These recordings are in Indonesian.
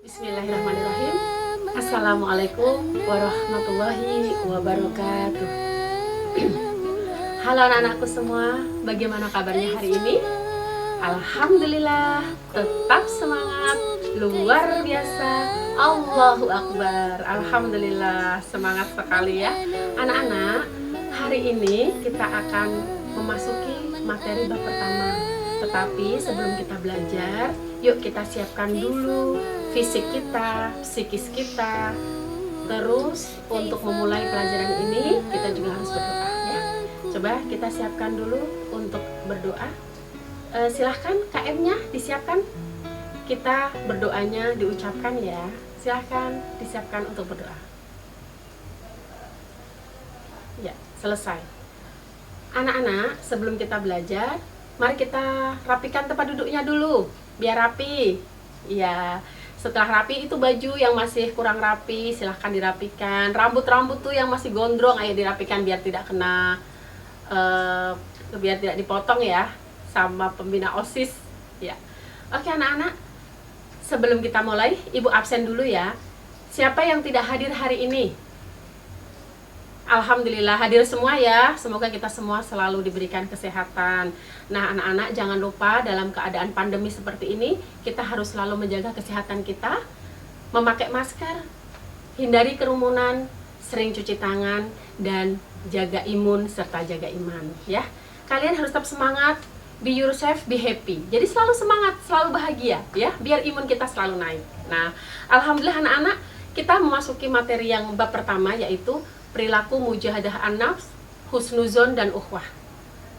Bismillahirrahmanirrahim. Assalamualaikum warahmatullahi wabarakatuh. Halo anak-anakku semua, bagaimana kabarnya hari ini? Alhamdulillah, tetap semangat, luar biasa. Allahu Akbar. Alhamdulillah, semangat sekali ya. Anak-anak, hari ini kita akan memasuki materi bab pertama. Tetapi sebelum kita belajar, yuk kita siapkan dulu fisik kita, psikis kita. Terus untuk memulai pelajaran ini kita juga harus berdoa ya. Coba kita siapkan dulu untuk berdoa. Silahkan KM-nya disiapkan. Kita berdoanya diucapkan ya. Silahkan disiapkan untuk berdoa. Ya, selesai. Anak-anak, sebelum kita belajar, mari kita rapikan tempat duduknya dulu, biar rapi. Ya, setelah rapi itu baju yang masih kurang rapi, silahkan dirapikan. Rambut-rambut tuh yang masih gondrong, ayo dirapikan biar tidak kena, biar tidak dipotong ya, sama pembina OSIS. Ya, oke anak-anak, sebelum kita mulai, Ibu absen dulu ya. Siapa yang tidak hadir hari ini? Alhamdulillah hadir semua ya. Semoga kita semua selalu diberikan kesehatan. Nah anak-anak jangan lupa dalam keadaan pandemi seperti ini, kita harus selalu menjaga kesehatan kita, memakai masker, hindari kerumunan, sering cuci tangan, dan jaga imun serta jaga iman ya. Kalian harus tetap semangat, be yourself, be happy. Jadi selalu semangat, selalu bahagia ya, biar imun kita selalu naik. Nah alhamdulillah anak-anak, kita memasuki materi yang bab pertama, yaitu perilaku mujahadah an-nafs, husnuzon dan ukhwah.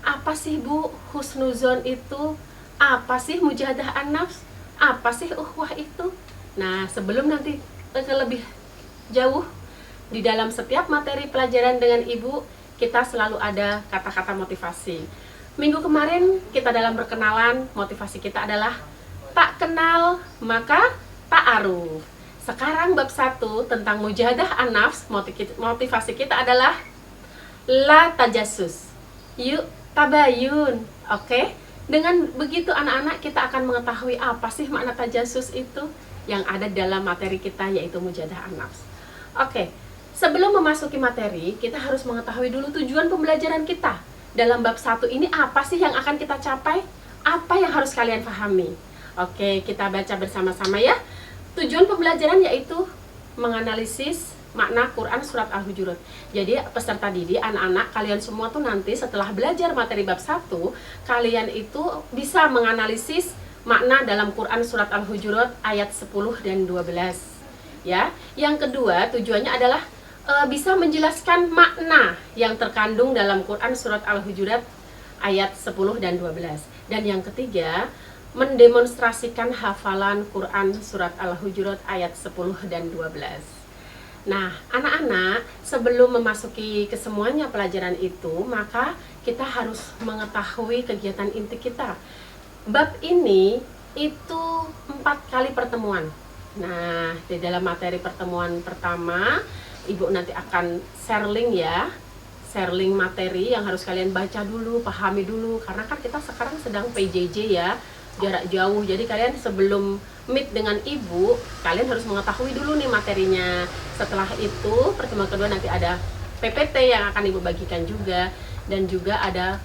Apa sih Bu husnuzon itu? Apa sih mujahadah an-nafs? Apa sih ukhwah itu? Nah, sebelum nanti lebih jauh, di dalam setiap materi pelajaran dengan Ibu, kita selalu ada kata-kata motivasi. Minggu kemarin kita dalam berkenalan, motivasi kita adalah tak kenal maka ta'aruf. Sekarang bab 1 tentang mujahadah an-nafs, motivasi kita adalah la tajassus. Yuk tabayun. Oke? Dengan begitu anak-anak kita akan mengetahui apa sih makna tajassus itu yang ada dalam materi kita, yaitu mujahadah an-nafs. Oke. Sebelum memasuki materi, kita harus mengetahui dulu tujuan pembelajaran kita. Dalam bab 1 ini apa sih yang akan kita capai? Apa yang harus kalian pahami? Oke, kita baca bersama-sama ya. Tujuan pembelajaran yaitu menganalisis makna Quran surat Al-Hujurat. Jadi peserta didik, anak-anak kalian semua tuh nanti setelah belajar materi bab 1, kalian itu bisa menganalisis makna dalam Quran surat Al-Hujurat ayat 10 dan 12. Ya. Yang kedua, tujuannya adalah bisa menjelaskan makna yang terkandung dalam Quran surat Al-Hujurat ayat 10 dan 12. Dan yang ketiga, mendemonstrasikan hafalan Quran surat Al-Hujurat ayat 10 dan 12. Nah, anak-anak, sebelum memasuki kesemuanya pelajaran itu, maka kita harus mengetahui kegiatan inti kita. Bab ini itu 4 kali pertemuan. Nah, di dalam materi pertemuan pertama, Ibu nanti akan share link ya. Share link materi yang harus kalian baca dulu, pahami dulu. Karena kan kita sekarang sedang PJJ ya, jarak jauh. Jadi kalian sebelum meet dengan Ibu, kalian harus mengetahui dulu nih materinya. Setelah itu, pertemuan kedua nanti ada PPT yang akan Ibu bagikan juga. Dan juga ada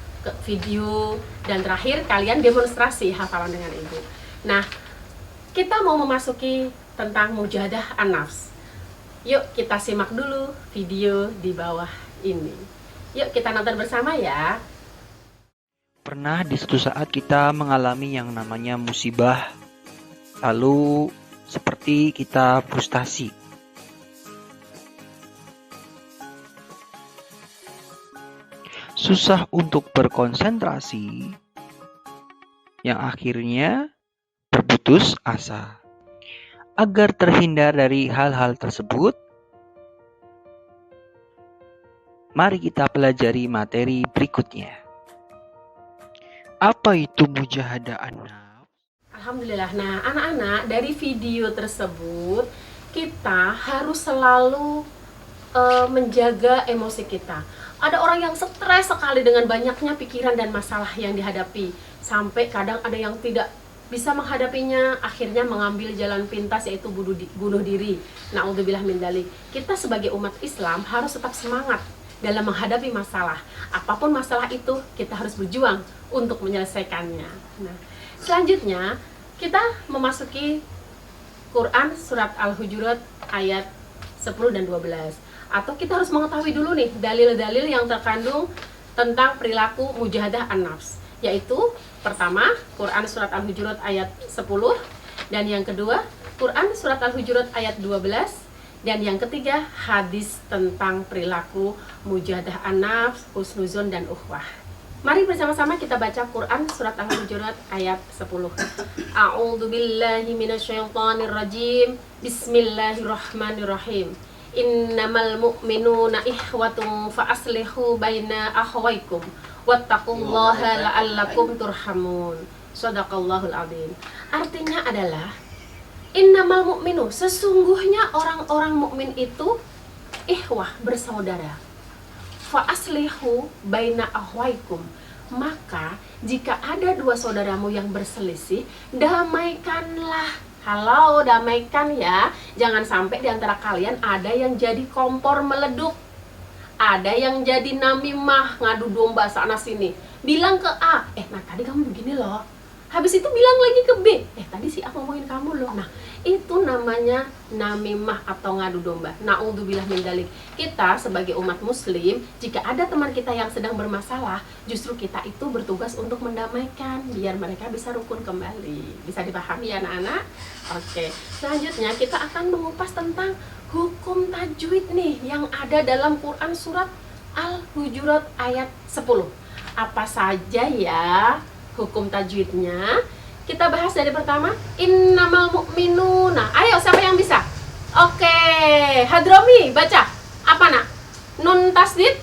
video. Dan terakhir, kalian demonstrasi hafalan dengan Ibu. Nah, kita mau memasuki tentang mujahadah an-nafs. Yuk kita simak dulu video di bawah ini. Yuk kita nonton bersama ya. Pernah di suatu saat kita mengalami yang namanya musibah, lalu seperti kita frustasi. Susah untuk berkonsentrasi, yang akhirnya berputus asa. Agar terhindar dari hal-hal tersebut, mari kita pelajari materi berikutnya. Apa itu mujahadah an-nafs? Alhamdulillah. Nah, anak-anak, dari video tersebut kita harus selalu menjaga emosi kita. Ada orang yang stres sekali dengan banyaknya pikiran dan masalah yang dihadapi, sampai kadang ada yang tidak bisa menghadapinya, akhirnya mengambil jalan pintas yaitu bunuh diri. Na'udzubillah min dzalik. Kita sebagai umat Islam harus tetap semangat dalam menghadapi masalah. Apapun masalah itu, kita harus berjuang untuk menyelesaikannya. Nah, selanjutnya kita memasuki Quran surat Al-Hujurat ayat 10 dan 12. Atau kita harus mengetahui dulu nih dalil-dalil yang terkandung tentang perilaku mujahadah an-nafs, yaitu pertama Quran surat Al-Hujurat ayat 10, dan yang kedua Quran surat Al-Hujurat ayat 12, dan yang ketiga hadis tentang perilaku mujahadah an-nafs, husnuzon dan uhwah. Mari bersama-sama kita baca Quran surat Al-Hujurat ayat 10. A'udzu billahi minasyaitonir rajim. Bismillahirrahmanirrahim. Innamal mu'minuna ikhwatun fa aslihu baina akhwaykum wattaqullaha la'allakum turhamun. Shadaqallahul adzim. Artinya adalah innamal mu'minu, sesungguhnya orang-orang mukmin itu ikhwah, bersaudara. Fa aslihu baina akhwaykum, maka jika ada dua saudaramu yang berselisih, damaikanlah. Halo, damaikan ya. Jangan sampai di antara kalian ada yang jadi kompor meleduk, ada yang jadi namimah, ngadu domba sana sini. Bilang ke A, nah tadi kamu begini loh. Habis itu bilang lagi ke B, tadi si A ngomongin kamu loh. Nah, itu namanya namimah atau ngadu domba. Na'udzubillah min dzalik. Kita sebagai umat muslim, jika ada teman kita yang sedang bermasalah, justru kita itu bertugas untuk mendamaikan biar mereka bisa rukun kembali. Bisa dipahami ya anak-anak? Oke. Selanjutnya kita akan mengupas tentang hukum tajwid nih yang ada dalam Quran surat Al-Hujurat ayat 10. Apa saja ya hukum tajwidnya? Kita bahas dari pertama, innamal mu'minuna. Ayo, siapa yang bisa? Oke, Hadromi, baca. Apa nak? Nun tasdid,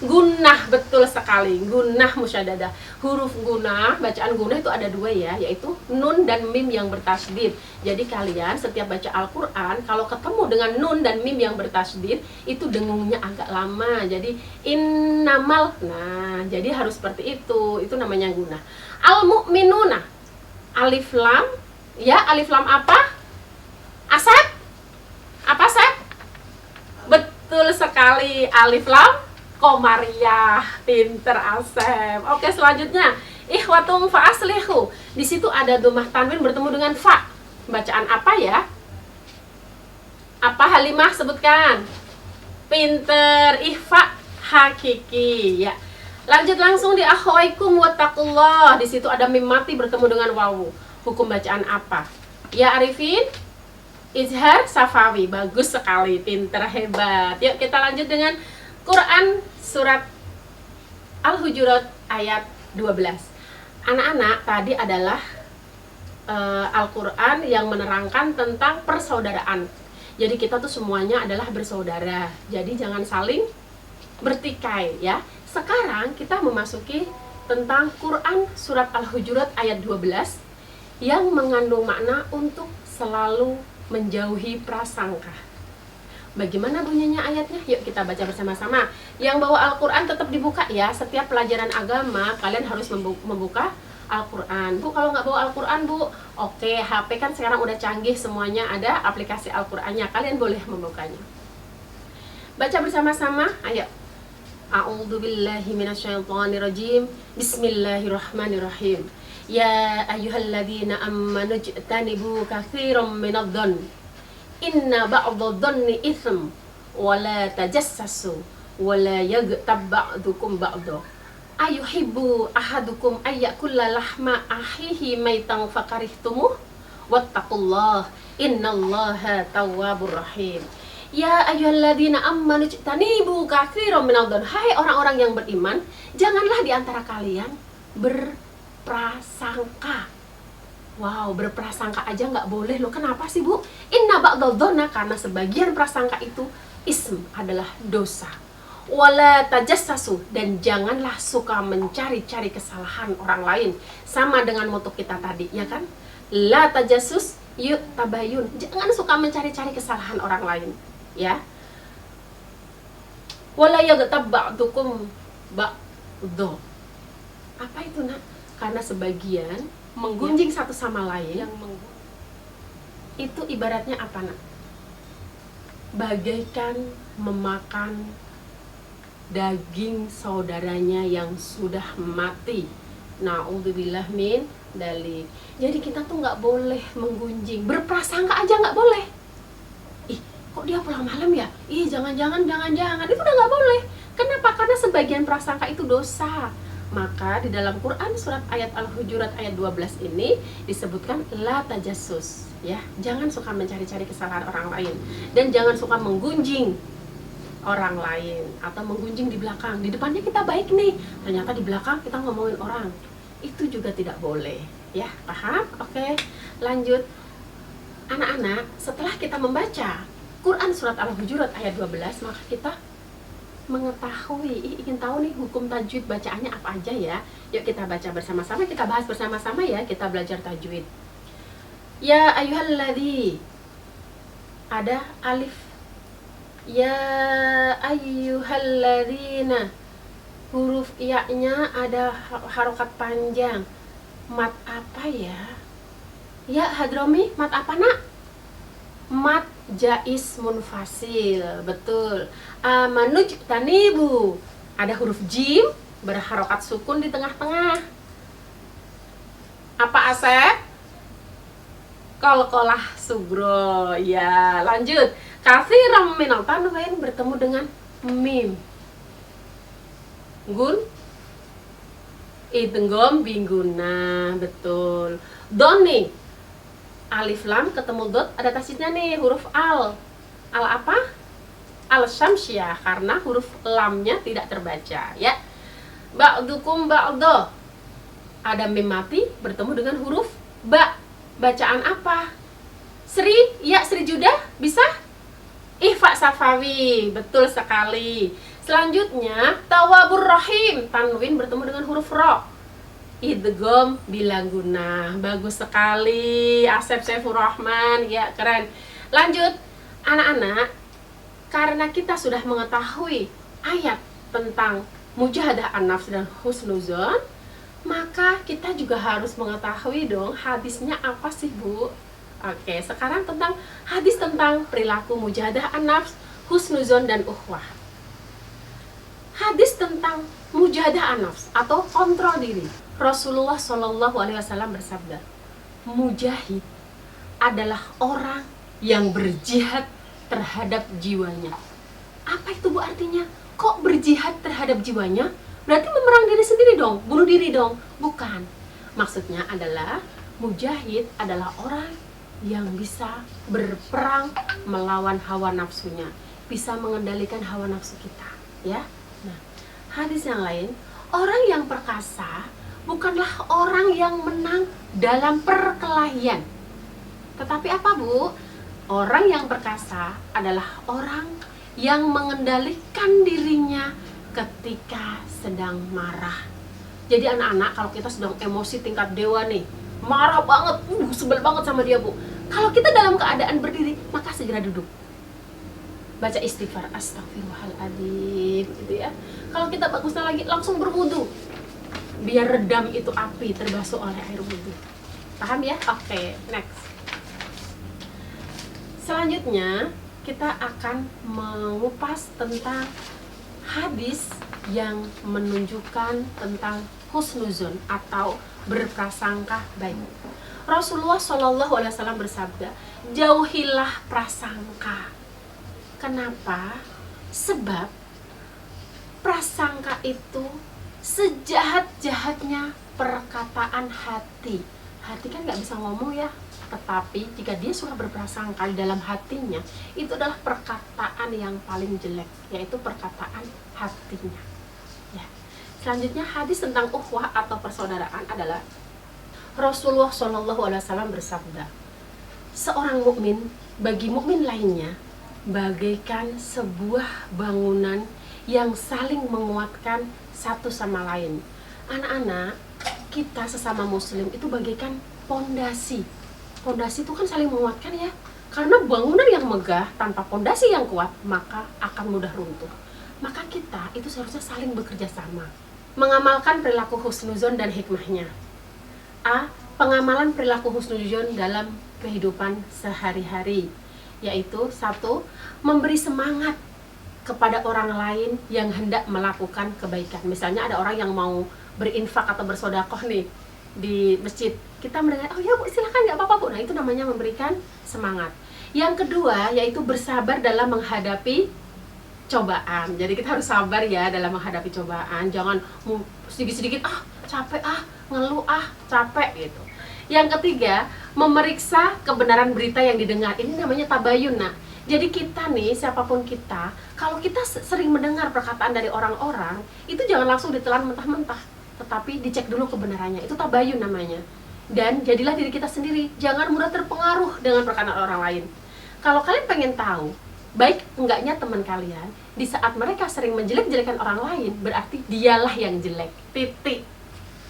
gunnah, betul sekali. Gunnah musyaddadah. Huruf gunnah, bacaan gunnah itu ada dua ya, yaitu nun dan mim yang bertasdid. Jadi kalian setiap baca Al-Quran, kalau ketemu dengan nun dan mim yang bertasdid, itu dengungnya agak lama. Jadi innamal, nah jadi harus seperti itu. Itu namanya gunnah. Al-mu'minuna, alif lam, ya alif lam apa? Asep? Apa Asep? Betul sekali, alif lam komariah. Pinter Asep. Oke, selanjutnya ikhwatum fa aslihu. Di situ ada dhammah tanwin bertemu dengan fa. Bacaan apa ya? Apa Halimah sebutkan? Pinter, ikhfa hakiki ya. Lanjut langsung di akhwaikum wattaqullah. Di situ ada mim mati bertemu dengan wawu. Hukum bacaan apa? Ya Arifin? Izhar Safawi. Bagus sekali, pinter, hebat. Yuk kita lanjut dengan Quran surat Al-Hujurat ayat 12. Anak-anak, tadi adalah Al-Quran yang menerangkan tentang persaudaraan. Jadi kita tuh semuanya adalah bersaudara. Jadi jangan saling bertikai ya. Sekarang kita memasuki tentang Quran surat Al-Hujurat ayat 12 yang mengandung makna untuk selalu menjauhi prasangka. Bagaimana bunyinya ayatnya? Yuk kita baca bersama-sama. Yang bawa Al-Quran tetap dibuka ya. Setiap pelajaran agama kalian harus membuka Al-Quran. Bu, kalau nggak bawa Al-Quran, Bu, oke, HP kan sekarang udah canggih, semuanya ada aplikasi Al-Qurannya. Kalian boleh membukanya. Baca bersama-sama, ayo. A'udzu billahi minasyaitonir rajim. Bismillahirrahmanirrahim. Ya ayyuhalladzina amanu ijtanibu katsiran minadh-dhann. Inna ba'dadh-dhanni itsm wa la tajassasu wa la yaghtab ba'dukum ba'dha. Ayuhibbu ahadukum ayyakulla lahma akhihi maitan fakarihtumuh wattaqullah innallaha tawwabur rahim. Ya ayyuhalladzina amanu ijtanibu katsiran minadh-dhann. Hai orang-orang yang beriman, janganlah di antara kalian berprasangka. Wow, berprasangka aja nggak boleh loh. Kenapa sih, Bu? Inna ba'dadh-dhanna, karena sebagian prasangka itu ism, adalah dosa. Wala tajassasu, dan janganlah suka mencari-cari kesalahan orang lain. Sama dengan moto kita tadi, ya kan? La tajassus yuk tabayun. Jangan suka mencari-cari kesalahan orang lain. Ya, wala yaghtab ba'dukum ba'dha. Apa itu nak? Karena sebagian menggunjing satu sama lain, itu ibaratnya apa nak? Bagaikan memakan daging saudaranya yang sudah mati. Na'udzubillah min dalik. Jadi kita tuh nggak boleh menggunjing, berprasangka aja nggak boleh. Ih, kok dia pulang malam ya? Ih, jangan-jangan, itu udah nggak boleh. Kenapa? Karena sebagian prasangka itu dosa. Maka di dalam Quran surat ayat Al-Hujurat ayat 12 ini disebutkan la tajassus, ya. Jangan suka mencari-cari kesalahan orang lain dan jangan suka menggunjing orang lain atau menggunjing di belakang. Di depannya kita baik nih, ternyata di belakang kita ngomongin orang. Itu juga tidak boleh, ya. Paham? Oke. Lanjut. Anak-anak, setelah kita membaca Quran surat Al-Hujurat ayat 12, maka kita mengetahui, ingin tahu nih hukum tajwid bacaannya apa aja ya. Yuk kita baca bersama-sama, kita bahas bersama-sama ya, kita belajar tajwid. Ya ayyuhalladzi, ada alif. Ya ayyuhalladzina, huruf ya-nya ada harokat panjang. Mat apa ya? Ya Hadromi, mat apa nak? Mat jais munfasil, betul. Amanuj tanibu, ada huruf jim berharokat sukun di tengah-tengah. Apa Asep? Qalqalah sugro. Ya, lanjut. Katsiran minal tanwin bertemu dengan mim. Gun idgham bingguna, betul. Doni, alif lam ketemu dot, ada tasjidnya nih, huruf al. Al apa? Al syamsiyah, karena huruf lamnya tidak terbaca, ya. Ba'dukum ba'do, ada mim mati bertemu dengan huruf ba. Bacaan apa? Sri, ya Sri Judah, bisa? Ihfa Safawi, betul sekali. Selanjutnya Tawabur Rahim, tanwin bertemu dengan huruf ro. Idgham bilaguna, bagus sekali. Asep Saifur Rahman, ya keren. Lanjut, anak-anak, karena kita sudah mengetahui ayat tentang mujahadah an-nafs dan husnuzon, maka kita juga harus mengetahui dong hadisnya apa sih Bu? Oke, sekarang tentang hadis tentang perilaku mujahadah an-nafs, husnuzon dan uhwah. Hadis tentang mujahadah an-nafs atau kontrol diri. Rasulullah SAW bersabda, mujahid adalah orang yang berjihad terhadap jiwanya. Apa itu Bu artinya? Kok berjihad terhadap jiwanya? Berarti memerang diri sendiri dong, bunuh diri dong? Bukan. Maksudnya adalah mujahid adalah orang yang bisa berperang melawan hawa nafsunya, bisa mengendalikan hawa nafsu kita, ya. Nah, hadis yang lain, orang yang perkasa bukanlah orang yang menang dalam perkelahian. Tetapi apa Bu? Orang yang perkasa adalah orang yang mengendalikan dirinya ketika sedang marah. Jadi anak-anak, kalau kita sedang emosi tingkat dewa nih, marah banget, sebel banget sama dia Bu. Kalau kita dalam keadaan berdiri, maka segera duduk. Baca istighfar, astagfirullahaladzim, gitu ya. Kalau kita bagusnya lagi, langsung berwudu. Biar redam itu api terbasuh oleh air wudu. Paham ya? Oke, next. Selanjutnya, kita akan mengupas tentang hadis yang menunjukkan tentang husnuzon atau berprasangka baik. Rasulullah SAW bersabda, jauhilah prasangka. Kenapa? Sebab prasangka itu sejahat-jahatnya perkataan hati. Hati kan nggak bisa ngomong ya, tetapi jika dia sudah berprasangka di dalam hatinya, itu adalah perkataan yang paling jelek, yaitu perkataan hatinya. Ya. Selanjutnya hadis tentang uhwah atau persaudaraan adalah Rasulullah SAW bersabda, seorang mukmin bagi mukmin lainnya bagaikan sebuah bangunan yang saling menguatkan satu sama lain. Anak-anak, kita sesama muslim itu bagaikan pondasi. Pondasi itu kan saling menguatkan ya. Karena bangunan yang megah tanpa pondasi yang kuat, maka akan mudah runtuh. Maka kita itu seharusnya saling bekerja sama, mengamalkan perilaku husnuzon dan hikmahnya. A. Pengamalan perilaku husnuzon dalam kehidupan sehari-hari, yaitu 1. Memberi semangat kepada orang lain yang hendak melakukan kebaikan. Misalnya ada orang yang mau berinfak atau bersodakoh nih di masjid, kita mendengar, oh ya Bu, silakan, nggak apa-apa Bu. Nah, itu namanya memberikan semangat. Yang kedua yaitu bersabar dalam menghadapi cobaan. Jadi kita harus sabar ya dalam menghadapi cobaan. Jangan sedikit-sedikit capek, ngeluh, capek gitu. Yang ketiga, memeriksa kebenaran berita yang didengar. Ini namanya tabayun. Nah, jadi kita nih, siapapun kita, kalau kita sering mendengar perkataan dari orang-orang, itu jangan langsung ditelan mentah-mentah, tetapi dicek dulu kebenarannya. Itu tabayun namanya. Dan jadilah diri kita sendiri, jangan mudah terpengaruh dengan perkataan orang lain. Kalau kalian pengen tahu baik enggaknya teman kalian, di saat mereka sering menjelek-jelekan orang lain, berarti dialah yang jelek. Titik.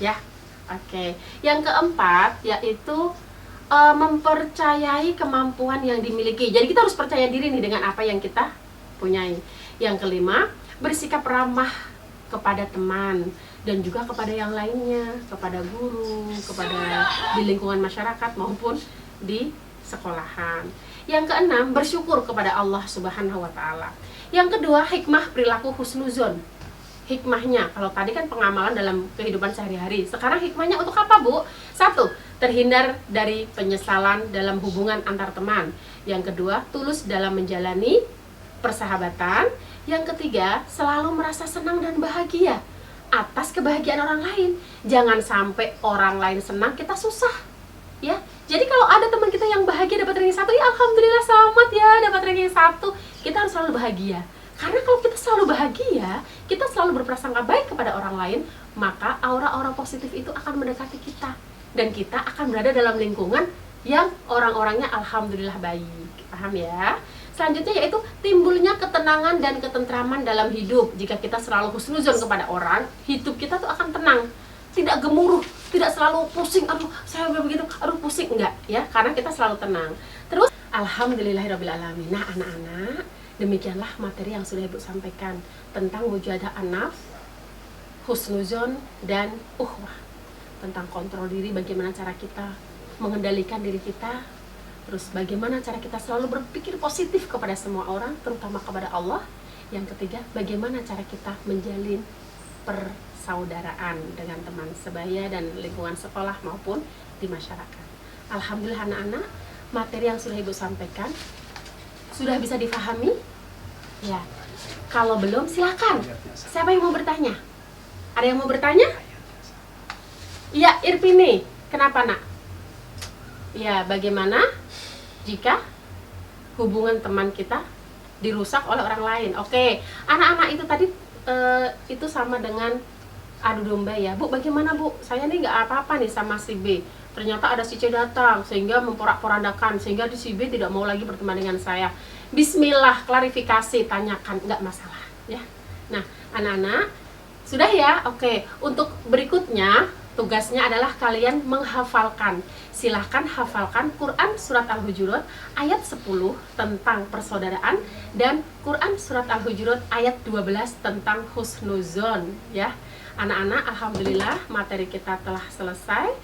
Ya. Oke. Yang keempat yaitu mempercayai kemampuan yang dimiliki. Jadi kita harus percaya diri nih dengan apa yang kita punyai. Yang kelima, bersikap ramah kepada teman dan juga kepada yang lainnya, kepada guru, kepada di lingkungan masyarakat maupun di sekolahan. Yang keenam, bersyukur kepada Allah Subhanahu wa taala. Yang kedua, hikmah perilaku husnuzon. Hikmahnya, kalau tadi kan pengamalan dalam kehidupan sehari-hari, sekarang hikmahnya untuk apa, Bu? 1. Terhindar dari penyesalan dalam hubungan antar teman. Yang kedua, tulus dalam menjalani persahabatan. Yang ketiga, selalu merasa senang dan bahagia atas kebahagiaan orang lain. Jangan sampai orang lain senang, kita susah. Ya, jadi kalau ada teman kita yang bahagia dapat ranking 1, ya alhamdulillah, selamat ya dapat ranking 1. Kita harus selalu bahagia. Karena kalau kita selalu bahagia, kita selalu berprasangka baik kepada orang lain, maka aura-aura positif itu akan mendekati kita. Dan kita akan berada dalam lingkungan yang orang-orangnya alhamdulillah baik. Paham ya? Selanjutnya yaitu timbulnya ketenangan dan ketentraman dalam hidup. Jika kita selalu husnuzon kepada orang, hidup kita tuh akan tenang. Tidak gemuruh, tidak selalu pusing, aduh saya begitu, aduh pusing, enggak ya, karena kita selalu tenang. Terus alhamdulillahirobbilalamin. Nah anak-anak, demikianlah materi yang sudah Ibu sampaikan tentang mujahadah an-nafs, husnuzon, dan uhwah. Tentang kontrol diri, bagaimana cara kita mengendalikan diri kita. Terus bagaimana cara kita selalu berpikir positif kepada semua orang, terutama kepada Allah. Yang ketiga, bagaimana cara kita menjalin persaudaraan dengan teman sebaya dan lingkungan sekolah maupun di masyarakat. Alhamdulillah anak-anak, materi yang sudah Ibu sampaikan sudah bisa difahami? Ya. Kalau belum, silakan. Siapa yang mau bertanya? Ada yang mau bertanya? Iya, Irpini. Kenapa, Nak? Ya, bagaimana jika hubungan teman kita dirusak oleh orang lain? Oke, anak-anak itu tadi itu sama dengan adu domba ya. Bu, bagaimana Bu? Saya nih nggak apa-apa nih sama si B. Ternyata ada si C datang sehingga memporak-porandakan, sehingga si B tidak mau lagi berteman dengan saya. Bismillah, klarifikasi, tanyakan, nggak masalah ya. Nah, anak-anak sudah ya. Oke, untuk berikutnya tugasnya adalah kalian menghafalkan. Silahkan hafalkan Quran Surat Al-Hujurat ayat 10 tentang persaudaraan dan Quran Surat Al-Hujurat ayat 12 tentang husnuzon ya. Anak-anak, alhamdulillah materi kita telah selesai.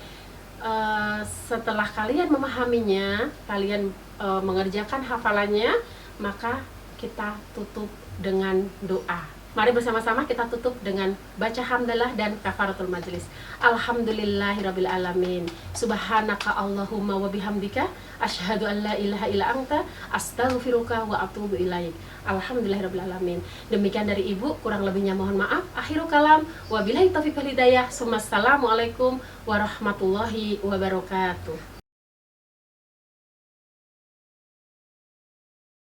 Setelah kalian memahaminya, kalian mengerjakan hafalannya, maka kita tutup dengan doa. Mari bersama-sama kita tutup dengan baca hamdalah dan kafaratul majlis. Alhamdulillahirabbil alamin. Subhanaka Allahumma wa bihamdika asyhadu an la ilaha illa anta astaghfiruka wa atubu ilaik. Alhamdulillahirabbil alamin. Demikian dari Ibu, kurang lebihnya mohon maaf. Akhirul kalam, wabillahi taufiq wal hidayah. Assalamualaikum warahmatullahi wabarakatuh.